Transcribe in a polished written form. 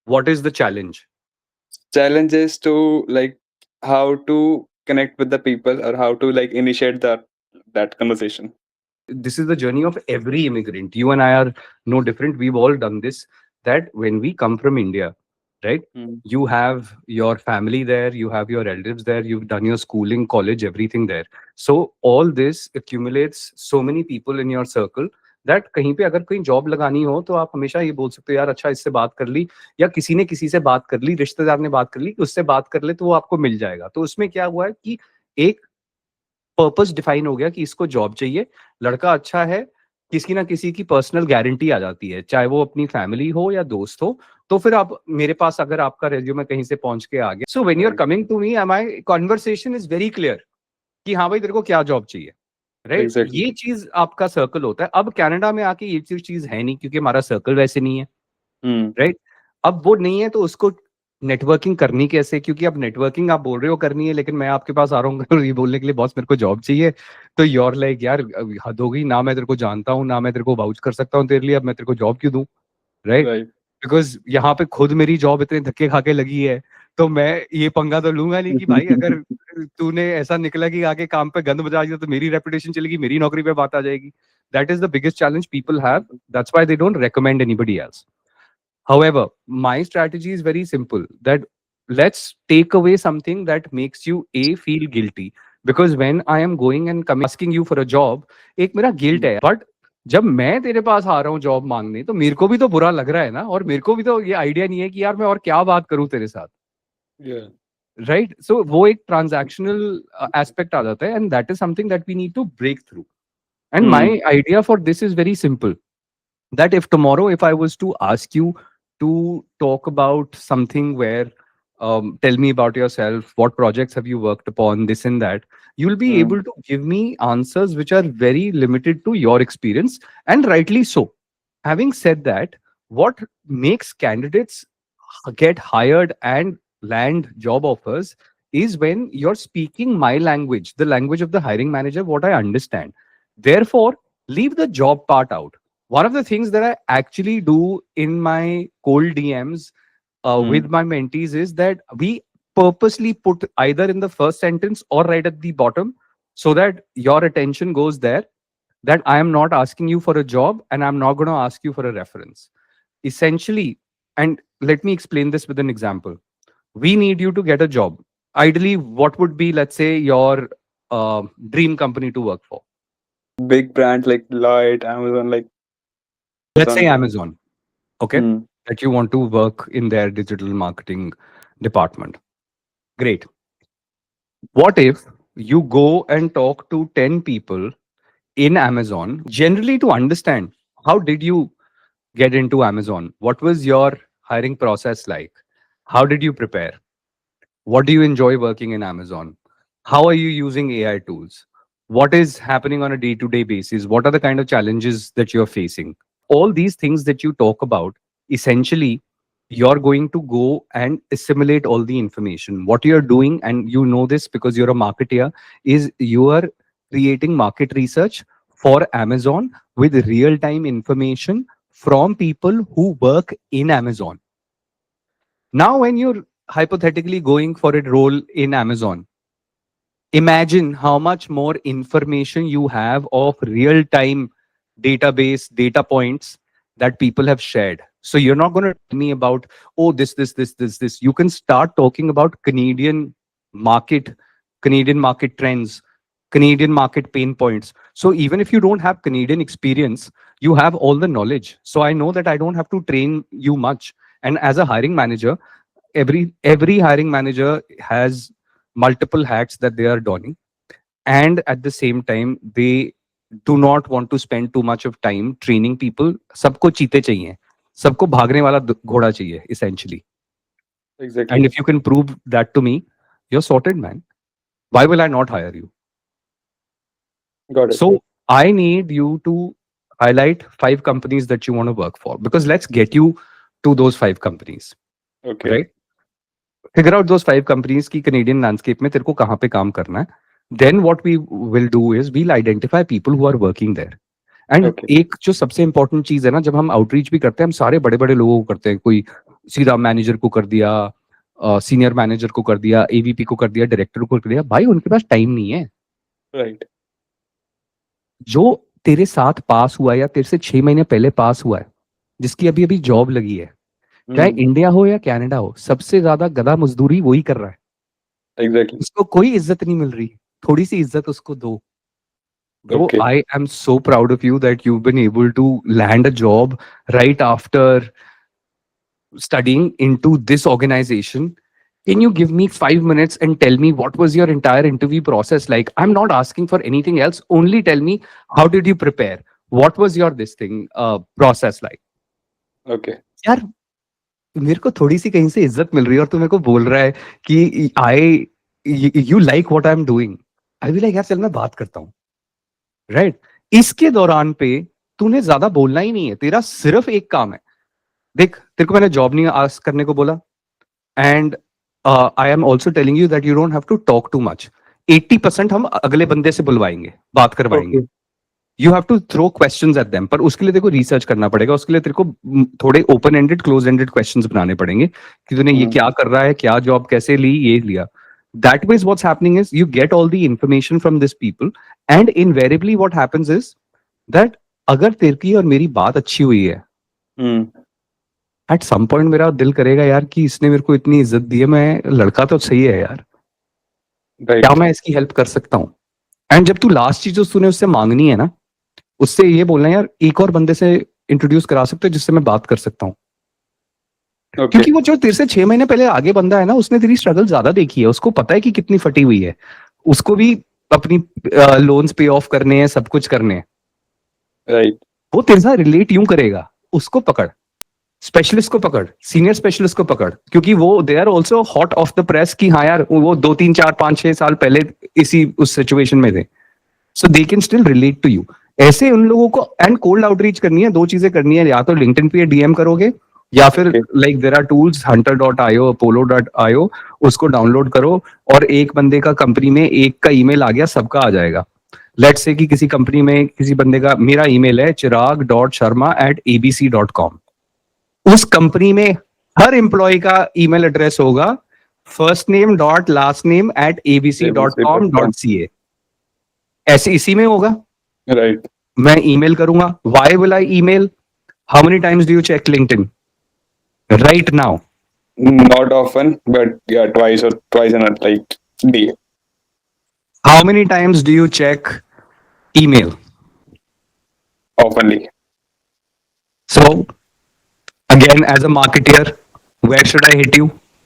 What is the challenge? Challenge is to like how to connect with the people or how to like initiate that conversation. This is the journey of every immigrant. You and I are no different. We've all done this. That when we come from India, right? Mm. You have your family there, you have your relatives there, you've done your schooling, college, everything there. So all this accumulates so many people in your circle that कहीं पे अगर कोई job लगानी हो तो आप हमेशा ये बोल सकते हो यार अच्छा इससे बात कर ली या किसी ने किसी से बात कर ली रिश्तेदार ने बात कर ली उससे बात कर ले तो वो आपको मिल जाएगा तो उसमें क्या हुआ है कि एक पर्पस डिफाइन हो गया कि इसको जॉब चाहिए, लड़का अच्छा है, किसी ना किसी की पर्सनल गारंटी आ जाती है, चाहे वो अपनी फैमिली हो या दोस्त हो, तो फिर आप मेरे पास अगर आपका रिज्यूमे कहीं से पहुंच के आ गया, so when you are Right. Coming to me my conversation is very clear कि हाँ भाई तेरे को क्या जॉब चाहिए, राइट? Exactly. ये चीज आपका सर्कल होता है। अब कनाडा में आके ये चीज है नहीं क्योंकि हमारा सर्कल वैसे नहीं है, Hmm. राइट? अब वो नहीं है तो उसको नेटवर्किंग करनी कैसे? क्योंकि अब नेटवर्किंग आप बोल रहे हो करनी है, लेकिन मैं आपके पास आ रहा हूँ ये बोलने के लिए बॉस मेरे को जॉब चाहिए, तो यू आर लाइक यार हद हो गई ना, मैं तेरे को जानता हूँ ना मैं तेरे को वाउच कर सकता हूँ तेरे लिए, अब मैं तेरे को जॉब क्यों दूं, राइट? Right. बिकॉज यहाँ पे खुद मेरी जॉब इतने धक्के खा के लगी है, तो मैं ये पंगा तो लूंगा नहीं कि भाई अगर तूने ऐसा निकला कि आगे काम पे गंद बजा दिया तो मेरी रेपुटेशन चलेगी, मेरी नौकरी पे बात आ जाएगी। That is the biggest challenge people have, that's why they don't recommend anybody else. However, my strategy is very simple that let's take away something that makes you a feel guilty, because when I am going and coming asking you for a job, एक मेरा guilt Hmm. है, but जब मैं तेरे पास आ रहा हूँ job मांगने तो मेरे को भी तो बुरा लग रहा है ना, और मेरे को भी तो ये आइडिया नहीं है कि यार मैं और क्या बात करूँ तेरे साथ, Yeah. राइट? सो वो एक ट्रांजैक्शनल एस्पेक्ट आ जाता है, and that is something that we need to break through. And Hmm. My idea for this is very simple, that if tomorrow if I was to ask you to talk about something where tell me about yourself, what projects have you worked upon, this and that, you'll be Hmm. able to give me answers which are very limited to your experience, and rightly so. Having said that, what makes candidates get hired and land job offers is when you're speaking my language, the language of the hiring manager, what I understand. Therefore, leave the job part out. One of the things that I actually do in my cold DMs with Hmm. my mentees is that we purposely put either in the first sentence or right at the bottom so that your attention goes there, that I am not asking you for a job and I'm not going to ask you for a reference. Essentially, and let me explain this with an example. We need you to get a job. Ideally, what would be, let's say, your dream company to work for? Big brands like Deloitte, Amazon, like Let's say Amazon. Amazon, okay? Hmm. That you want to work in their digital marketing department. Great. What if you go and talk to 10 people in Amazon, generally to understand how did you get into Amazon? What was your hiring process like? How did you prepare? What do you enjoy working in Amazon? How are you using AI tools? What is happening on a day to day basis? What are the kind of challenges that you're facing? All these things that you talk about, essentially, you're going to go and assimilate all the information. What you're doing, and you know this because you're a marketer, is you are creating market research for Amazon with real time information from people who work in Amazon. Now, when you're hypothetically going for a role in Amazon, imagine how much more information you have of real time database data points that people have shared. So you're not going to tell me about, oh, this. You can start talking about market, Canadian market trends, Canadian market pain points. So even if you don't have Canadian experience, you have all the knowledge. So I know that I don't have to train you much. And as a hiring manager, every hiring manager has multiple hats that they are donning, and at the same time they do not want to spend too much of time training people. सबको चीते चाहिए, सबको भागने वाला घोड़ा चाहिए essentially. And Exactly. if you can prove that to me, you're sorted, man. Why will I not hire you? Got it. So I need you to highlight 5 companies that you want to work for, because let's get you to those 5 companies, Okay. right? Figure out those 5 companies की Canadian landscape में तेरे को कहाँ पे काम करना है. Then what we will do is we'll identify people who are working there. And Okay. एक जो सबसे इंपॉर्टेंट चीज है ना, जब हम आउटरीच भी करते हैं हम सारे बड़े बड़े लोगों को करते हैं, कोई सीधा मैनेजर को कर दिया, सीनियर मैनेजर को कर दिया, एवीपी को कर दिया, डायरेक्टर को कर दिया। भाई उनके पास टाइम नहीं है। राइट। जो तेरे साथ पास हुआ है या तेरे से 6 महीने पहले पास हुआ है, जिसकी अभी अभी जॉब लगी है, चाहे इंडिया हो या कनाडा हो, सबसे ज्यादा गधा मजदूरी वही कर रहा है। एग्जैक्टली। उसको कोई इज्जत नहीं मिल रही, थोड़ी सी इज्जत उसको दो। Bro, okay. I am so proud of you that you've been able to land a job right after studying into this organization. Can you give me 5 minutes and tell me what was your entire interview process like? I'm not asking for anything else. Only tell me, how did you prepare? What was your this thing process like? Okay. यार मेरे को थोड़ी सी कहीं से इज्जत मिल रही है और तू मेरे को बोल रहा है कि I you like what I am doing. I be like यार चल मैं बात करता हूँ, राइट? इसके दौरान पे तूने ज्यादा बोलना ही नहीं है, तेरा सिर्फ एक काम है। देख तेरे को मैंने जॉब नहीं आस्क करने को बोला, and I am also telling you that you don't have to talk too much. 80% हम अगले बंदे से बुलवाएंगे, बात करवाएंगे। Okay. You have to throw questions at them, पर उसके लिए तेरे को रिसर्च करना पड़ेगा। उसके लिए तेरे को थोड़े open ended close ended questions बनाने पड़ेंगे कि तूने ये क्या कर रहा है, क्या जॉब कैसे ली, ये लिया। That way what's happening is you get all the information from this people, and invariably what happens is that अगर तेरे की और मेरी बात अच्छी हुई है, एट सम पॉइंट मेरा दिल करेगा यार कि इसने मेरे को इतनी इज्जत दी है, मैं लड़का तो सही है यार, राइट। क्या मैं इसकी हेल्प कर सकता हूँ। एंड जब तू लास्ट चीज जो तूने उससे मांगनी है ना, उससे ये बोलना है यार एक और बंदे से इंट्रोड्यूस करा सकते हो जिससे मैं बात कर सकता हूँ। ओके। क्योंकि वो जो तेरे से 6 महीने पहले आगे बंदा है ना, उसने तेरी स्ट्रगल ज्यादा देखी है, उसको पता है कि कितनी फटी हुई है, उसको भी अपनी लोन्स पे ऑफ करने हैं, सब कुछ करने हैं। राइट। वो तेरे साथ रिलेट यूं करेगा। उसको पकड़, स्पेशलिस्ट को पकड़, सीनियर स्पेशलिस्ट को पकड़, क्योंकि वो they are also hot off the press कि हाँ यार वो 2 3 4 5 6 साल पहले इसी उस सिचुएशन में थे, so they can still relate to you. ऐसे उन लोगों को एंड कोल्ड आउटरीच करनी है। 2 चीजें करनी है, या तो लिंक्डइन पे डीएम करोगे, या फिर Okay. Like there are tools hunter.io, apollo.io, उसको डाउनलोड करो और एक बंदे का कंपनी में एक का ईमेल आ गया, सबका आ जाएगा। लेट्स से कि किसी कंपनी में किसी बंदे का, मेरा ईमेल है chirag.sharma@abc.com, उस कंपनी में हर एम्प्लॉय का ईमेल एड्रेस होगा first name dot last name at abc.com.ca। ऐसे इसी में होगा। राइट। मैं ईमेल करूंगा, why will I email? How many times do you check LinkedIn right now? Not often, but yeah, twice in a like day. How many times do you check email? Oftenly. So again, as a marketeer, where should I hit you?